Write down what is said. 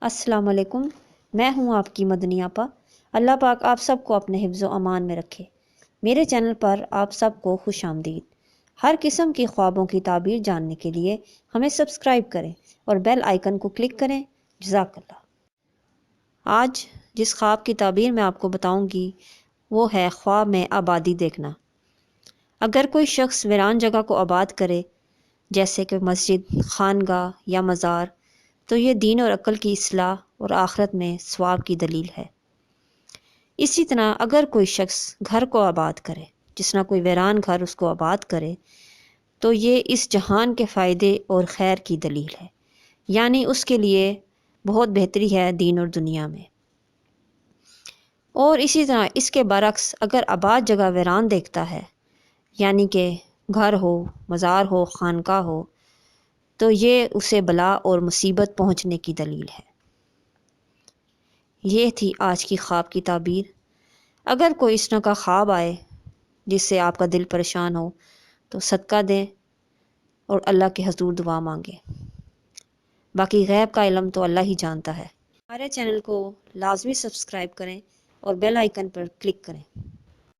السلام علیکم، میں ہوں آپ کی مدنی آپا۔ اللہ پاک آپ سب کو اپنے حفظ و امان میں رکھے۔ میرے چینل پر آپ سب کو خوش آمدید۔ ہر قسم کی خوابوں کی تعبیر جاننے کے لیے ہمیں سبسکرائب کریں اور بیل آئیکن کو کلک کریں۔ جزاک اللہ۔ آج جس خواب کی تعبیر میں آپ کو بتاؤں گی وہ ہے خواب میں آبادی دیکھنا۔ اگر کوئی شخص ویران جگہ کو آباد کرے، جیسے کہ مسجد، خانگاہ یا مزار، تو یہ دین اور عقل کی اصلاح اور آخرت میں ثواب کی دلیل ہے۔ اسی طرح اگر کوئی شخص گھر کو آباد کرے، جس طرح کوئی ویران گھر اس کو آباد کرے، تو یہ اس جہان کے فائدے اور خیر کی دلیل ہے، یعنی اس کے لیے بہت بہتری ہے دین اور دنیا میں۔ اور اسی طرح اس کے برعکس اگر آباد جگہ ویران دیکھتا ہے، یعنی کہ گھر ہو، مزار ہو، خانقاہ ہو، تو یہ اسے بلا اور مصیبت پہنچنے کی دلیل ہے۔ یہ تھی آج کی خواب کی تعبیر۔ اگر کوئی اس طرح کا خواب آئے جس سے آپ کا دل پریشان ہو تو صدقہ دیں اور اللہ کے حضور دعا مانگیں۔ باقی غیب کا علم تو اللہ ہی جانتا ہے۔ ہمارے چینل کو لازمی سبسکرائب کریں اور بیل آئیکن پر کلک کریں۔